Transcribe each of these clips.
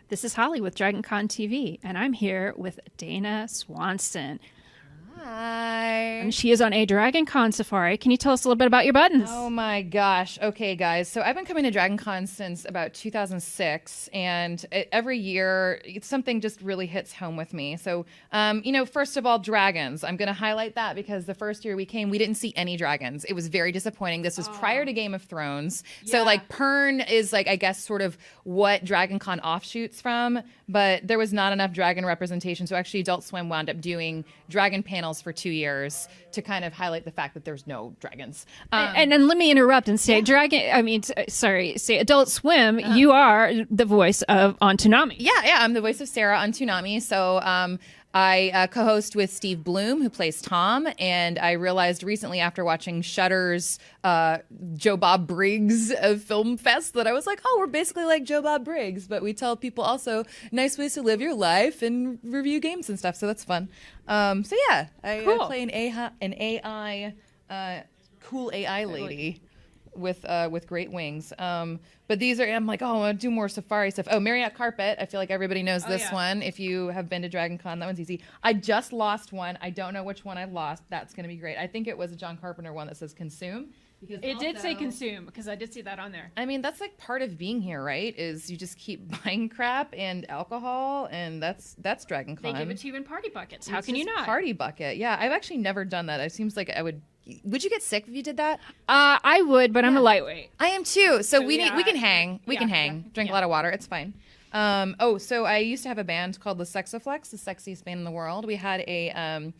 This is Holly with DragonConTV, and I'm here with Dana Swanson. Hi. And she is on a Dragon Con safari. Can you tell us a little bit about your buttons? Oh my gosh. Okay, guys. So I've been coming to Dragon Con since about 2006, and every year something just really hits home with me. So, first of all, dragons. I'm going to highlight that because the first year we came, we didn't see any dragons. It was very disappointing. This was prior to Game of Thrones. So, Pern is I guess, sort of what Dragon Con offshoots from, but there was not enough dragon representation. So actually Adult Swim wound up doing dragon panels for 2 years to kind of highlight the fact that there's no dragons. And then let me interrupt and say, say Adult Swim, you are the voice of on Toonami. Yeah, I'm the voice of Sarah on Toonami. So I co-host with Steve Bloom, who plays Tom, and I realized recently after watching Shudder's Joe Bob Briggs of Film Fest that I was like, oh, we're basically like Joe Bob Briggs, but we tell people also nice ways to live your life and review games and stuff, so that's fun. I play an AI, cool AI lady with great wings. But these are, I'm like, oh, I want to do more safari stuff. Oh, Marriott Carpet. I feel like everybody knows this one. If you have been to Dragon Con, that one's easy. I just lost one. I don't know which one I lost. That's going to be great. I think it was a John Carpenter one that says consume. Because it did say consume, because I did see that on there. I mean, that's like part of being here, right? Is you just keep buying crap and alcohol, and that's Dragon Con. They give it to you in party buckets. How can you not? Party bucket. Yeah, I've actually never done that. It seems like I would. Would you get sick if you did that? I would, but I'm a lightweight. I am too. So we can hang. We can hang. Drink a lot of water. It's fine. So I used to have a band called the Sexaflex, the sexiest band in the world. We had a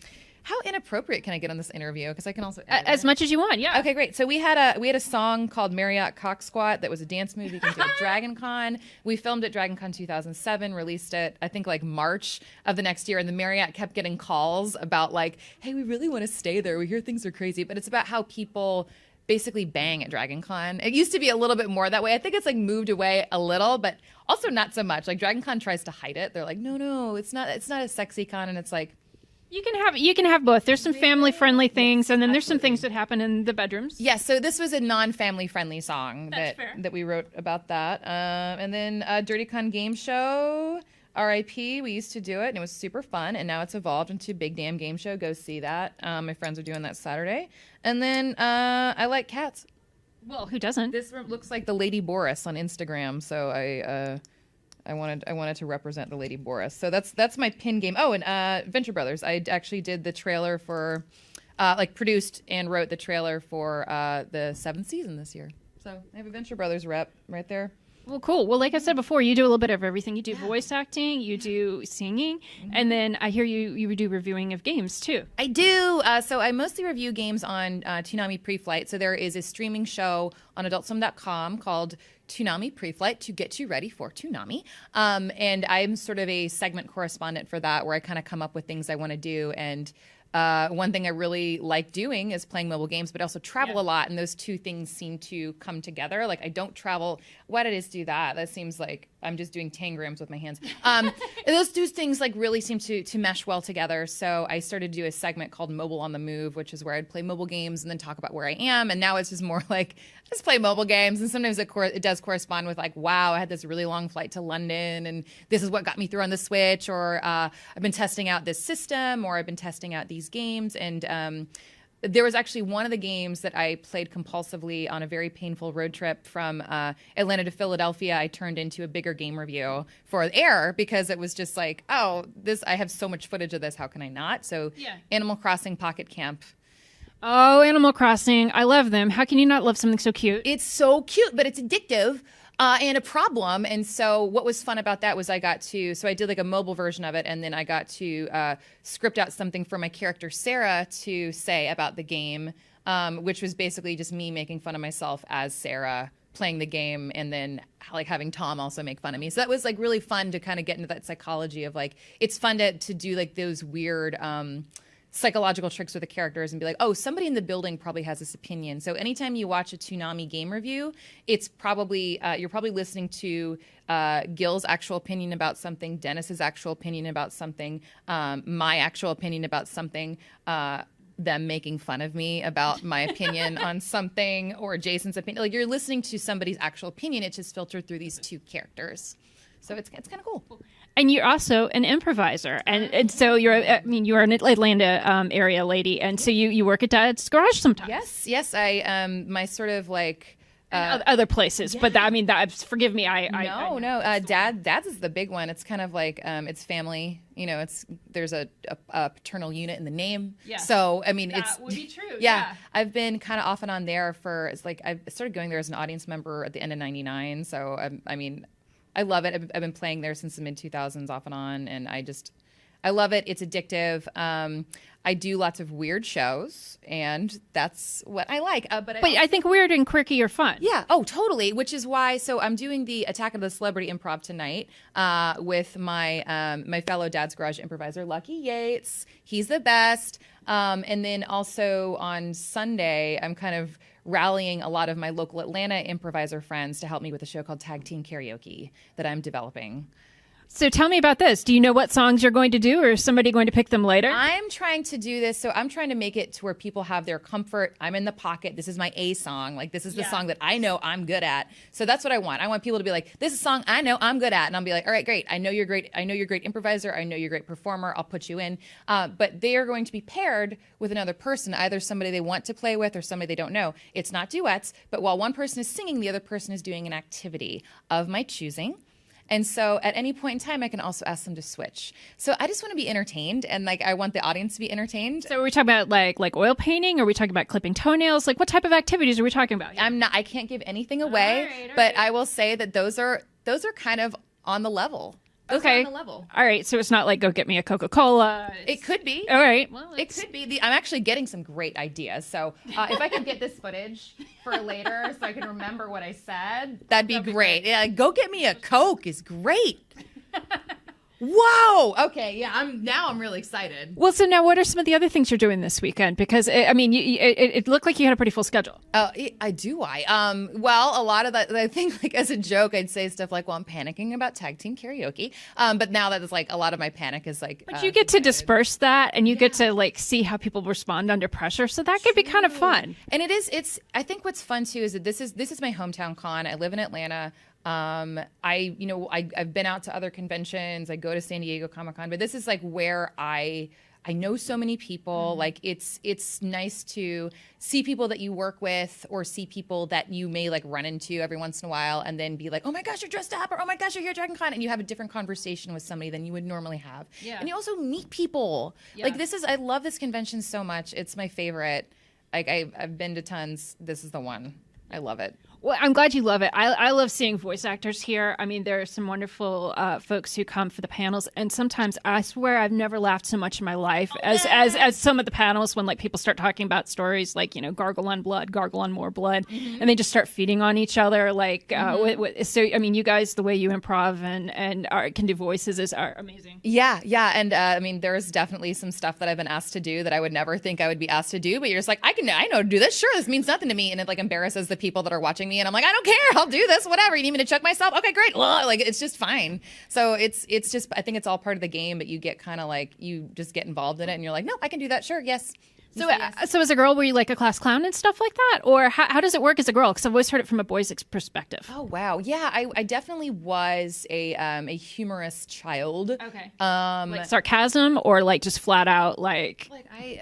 how inappropriate can I get on this interview? Because I can also as much as you want. Yeah. Okay, great. So we had a song called Marriott Cock Squat that was a dance move you can do at Dragon Con. We filmed at Dragon Con 2007, released it I think like March of the next year, and the Marriott kept getting calls about like, hey, we really want to stay there. We hear things are crazy, but it's about how people basically bang at Dragon Con. It used to be a little bit more that way. I think it's like moved away a little, but also not so much. Like Dragon Con tries to hide it. They're like, no, it's not a sexy con, and it's like. You can have both. There's some family-friendly things, and then there's some things that happen in the bedrooms. Yes, so this was a non-family-friendly song that we wrote about that. And then Dirty Con Game Show, R.I.P. We used to do it, and it was super fun, and now it's evolved into Big Damn Game Show. Go see that. My friends are doing that Saturday. And then I like cats. Well, who doesn't? This looks like the Lady Boris on Instagram, so I wanted to represent the Lady Boris. So that's my pin game. Oh, and Venture Brothers. I actually did the trailer for, produced and wrote the trailer for the 7th season this year. So I have a Venture Brothers rep right there. Well, cool. Well, like I said before, you do a little bit of everything. You do voice acting, you do singing, and then I hear you do reviewing of games too. I do. So I mostly review games on Toonami Preflight. So there is a streaming show on AdultSwim.com called Toonami Preflight to get you ready for Toonami. And I'm sort of a segment correspondent for that, where I kind of come up with things I want to do. And one thing I really like doing is playing mobile games, but I also travel a lot, and those two things seem to come together. Like I don't travel. Why did I just do that? That seems like I'm just doing tangrams with my hands. Those two things like really seem to mesh well together. So I started to do a segment called Mobile on the Move, which is where I'd play mobile games and then talk about where I am. And now it's just more like just play mobile games. And sometimes it does correspond with like, wow, I had this really long flight to London, and this is what got me through on the Switch, or I've been testing out this system, or I've been testing out these games. And there was actually one of the games that I played compulsively on a very painful road trip from Atlanta to Philadelphia. I turned into a bigger game review for the air because it was just like, oh, I have so much footage of this. How can I not? So Animal Crossing Pocket Camp. Oh, Animal Crossing. I love them. How can you not love something so cute? It's so cute, but it's addictive. And a problem. And so what was fun about that was I did like a mobile version of it, and then I got to script out something for my character Sarah to say about the game, which was basically just me making fun of myself as Sarah playing the game, and then like having Tom also make fun of me. So that was like really fun to kind of get into that psychology of like, it's fun to do like those weird psychological tricks with the characters and be like, oh, somebody in the building probably has this opinion. So anytime you watch a Toonami game review, it's probably you're probably listening to Gil's actual opinion about something, Dennis's actual opinion about something, my actual opinion about something, them making fun of me about my opinion on something, or Jason's opinion. Like, you're listening to somebody's actual opinion. It's just filtered through these two characters. So it's kind of cool. And you're also an improviser, and so you're an Atlanta area lady, and so you work at Dad's Garage sometimes. Yes. I my sort of like. Other places, yeah. But forgive me. Dad's is the big one. It's kind of like it's family. There's a paternal unit in the name. Yeah. So I mean, that would be true. Yeah. I've been kind of off and on there I started going there as an audience member at the end of '99. So I love it. I've been playing there since the mid 2000s, off and on, and I love it. It's addictive. I do lots of weird shows, and that's what I like. But I think weird and quirky are fun. Yeah. Oh, totally. Which is why. So I'm doing the Attack of the Celebrity Improv tonight with my my fellow Dad's Garage improviser, Lucky Yates. He's the best. And then also on Sunday, I'm kind of rallying a lot of my local Atlanta improviser friends to help me with a show called Tag Team Karaoke that I'm developing. So tell me about this. Do you know what songs you're going to do, or is somebody going to pick them later? I'm trying to do this. So I'm trying to make it to where people have their comfort. I'm in the pocket. This is my A song. Like, this is the song that I know I'm good at. So that's what I want. I want people to be like, this is a song I know I'm good at. And I'll be like, all right, great. I know you're great. I know you're a great improviser. I know you're a great performer. I'll put you in. But they are going to be paired with another person, either somebody they want to play with or somebody they don't know. It's not duets, but while one person is singing, the other person is doing an activity of my choosing. And so at any point in time, I can also ask them to switch. So I just want to be entertained, and I want the audience to be entertained. So are we talking about like oil painting? Or are we talking about clipping toenails? Like, what type of activities are we talking about here? I can't give anything away, all right. I will say that those are kind of on the level. Okay. All right. So it's not like go get me a Coca-Cola. It could be. All right. Well, it could be. I'm actually getting some great ideas. So if I can get this footage for later so I can remember what I said, that'd be great. Yeah, go get me a Coke is great. Whoa. Okay. Yeah. I'm really excited. Well, so now what are some of the other things you're doing this weekend? Because it looked like you had a pretty full schedule. I do. Well, a lot of that, I think, like, as a joke, I'd say stuff like, well, I'm panicking about Tag Team Karaoke. But now that it's like a lot of my panic is like, but you get to disperse that, and you get to like see how people respond under pressure. So that could be kind of fun. And I think what's fun too is that this is my hometown con. I live in Atlanta. I've been out to other conventions. I go to San Diego Comic-Con, but this is like where I know so many people. Mm-hmm. Like it's nice to see people that you work with, or see people that you may like run into every once in a while, and then be like, oh my gosh, you're dressed up, or oh my gosh, you're here at DragonCon, and you have a different conversation with somebody than you would normally have. Yeah. And you also meet people. Yeah. Like I love this convention so much. It's my favorite. Like I've been to tons. This is the one. I love it. Well, I'm glad you love it. I love seeing voice actors here. I mean, there are some wonderful folks who come for the panels, and sometimes I swear I've never laughed so much in my life as some of the panels when like people start talking about stories like, gargle on blood, gargle on more blood, and they just start feeding on each other. Like, so I mean, you guys, the way you improv and can do voices are amazing. Yeah, and I mean, there's definitely some stuff that I've been asked to do that I would never think I would be asked to do, but you're just like, I know how to do this. Sure, this means nothing to me, and it like embarrasses the people that are watching me, and I'm like, I don't care, I'll do this, whatever. You need me to choke myself? Okay, great. Like, it's just fine. So it's just, I think it's all part of the game, but you get kind of like, you just get involved in it, and you're like, no, I can do that. Sure, yes. So as a girl, were you like a class clown and stuff like that? Or how does it work as a girl? Because I've always heard it from a boy's perspective. Oh, wow. Yeah, I definitely was a humorous child. Okay. Like sarcasm, or like just flat out like I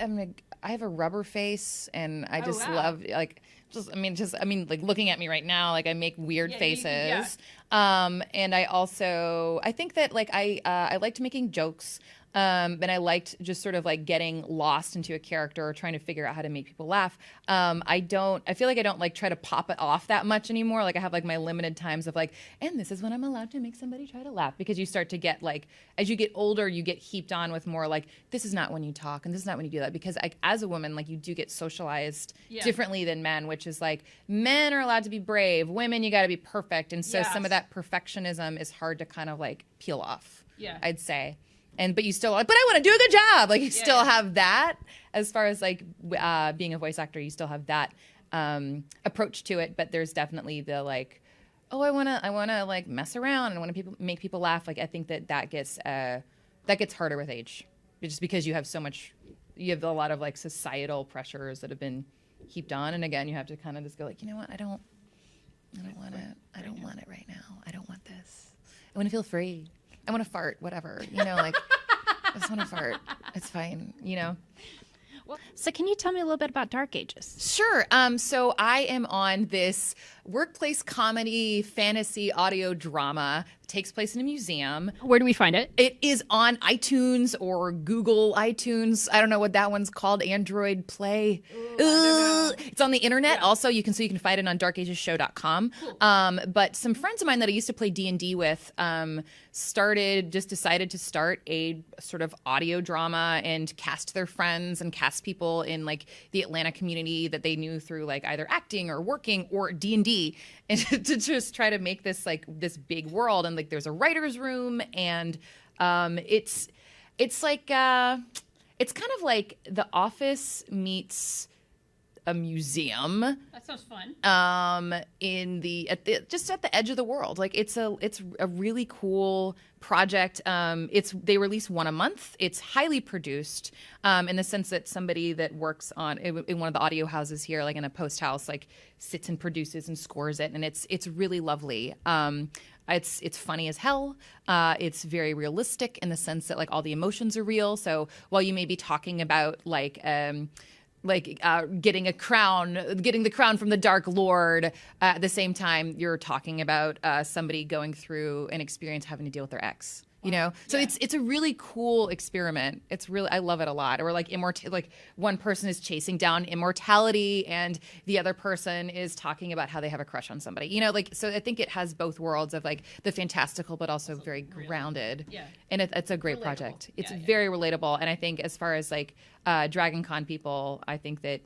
have a rubber face, and I just love like, like looking at me right now, like I make weird faces. And I think that like I liked making jokes. And I liked just sort of like getting lost into a character or trying to figure out how to make people laugh. I feel like I don't like try to pop it off that much anymore. Like I have like my limited times of like, and this is when I'm allowed to make somebody try to laugh, because you start to get like, as you get older, you get heaped on with more like, this is not when you talk and this is not when you do that. Because as a woman, like you do get socialized differently than men, which is like men are allowed to be brave, women, you got to be perfect. And so some of that perfectionism is hard to kind of like peel off, I'd say. But you still like, but I want to do a good job. Like you still have that as far as like being a voice actor, you still have that approach to it. But there's definitely the like, oh, I want to like mess around and I want to make people laugh. Like I think that gets harder with age, just because you have a lot of like societal pressures that have been heaped on. And again, you have to kind of just go like, you know what, I don't want it right now. I don't want this. I want to feel free. I want to fart, whatever. You know, like, I just want to fart. It's fine, you know? Well, so can you tell me a little bit about Dark Ages? Sure. So I am on this workplace comedy fantasy audio drama. It takes place in a museum. Where do we find it? It is on iTunes or Google iTunes. I don't know what that one's called. Android Play. It's on the internet. Yeah. Also, you can find it on darkageshow.com. Cool. But some friends of mine that I used to play D&D with decided to start a sort of audio drama and cast their friends and cast people in like the Atlanta community that they knew through like either acting or working or D&D, and to just try to make this like this big world. And like there's a writer's room, and it's like it's kind of like The Office meets a museum. That sounds fun. Just at the edge of the world. Like it's a really cool project. They release one a month. It's highly produced in the sense that somebody that works in one of the audio houses here, like in a post house, like sits and produces and scores it, and it's really lovely. It's funny as hell. It's very realistic in the sense that like all the emotions are real. So while you may be talking about getting the crown from the Dark Lord, at the same time you're talking about somebody going through an experience having to deal with their ex. You know, so yeah. It's a really cool experiment. I love it a lot. Or like one person is chasing down immortality, and the other person is talking about how they have a crush on somebody. You know, like, so I think it has both worlds of like the fantastical, but also very grounded. Yeah, and it's a great project. It's very relatable, and I think as far as like Dragon Con people, I think that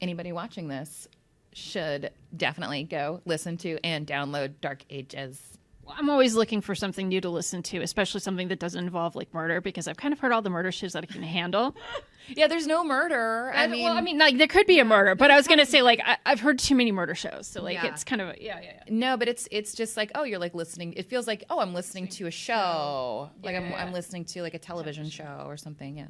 anybody watching this should definitely go listen to and download Dark Ages. Well, I'm always looking for something new to listen to, especially something that doesn't involve like murder, because I've kind of heard all the murder shows that I can handle. Yeah, there's no murder. I mean, like there could be a murder, but I was gonna say like I've heard too many murder shows, so like it's kind of No, but it's just like, oh, you're like listening. It feels like, oh, I'm listening to a show, like I'm listening to like a television show or something. Yeah.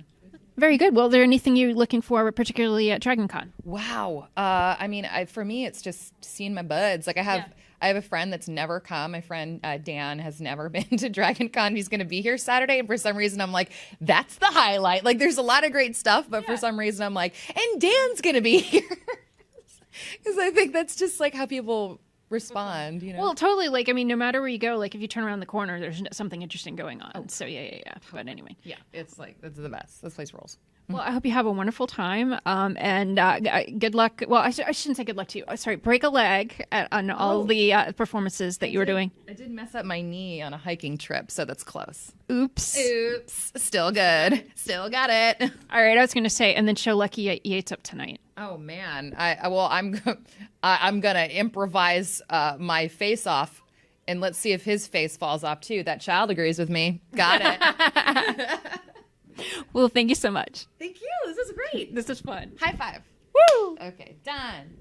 Very good. Well, is there anything you're looking for, particularly at DragonCon? Wow. I mean, for me, it's just seeing my buds. Like I have a friend that's never come. My friend Dan has never been to DragonCon. He's going to be here Saturday, and for some reason, I'm like, that's the highlight. Like, there's a lot of great stuff, but for some reason, I'm like, and Dan's going to be here, because I think that's just like how people respond, you know? Well, totally. Like, I mean, no matter where you go, like if you turn around the corner, there's something interesting going on. Oh. So yeah. But anyway. Yeah, it's like, it's the best. This place rolls. Well, I hope you have a wonderful time, and good luck. Well, I shouldn't say good luck to you. Sorry, break a leg on all the performances that you were doing. I did mess up my knee on a hiking trip, so that's close. Oops. Still good. Still got it. All right, I was going to say, and then show Lucky Yates up tonight. Oh man, I'm gonna improvise my face off, and let's see if his face falls off too. That child agrees with me. Got it. Well, thank you so much. Thank you. This is great. This is fun. High five. Woo! Okay, done.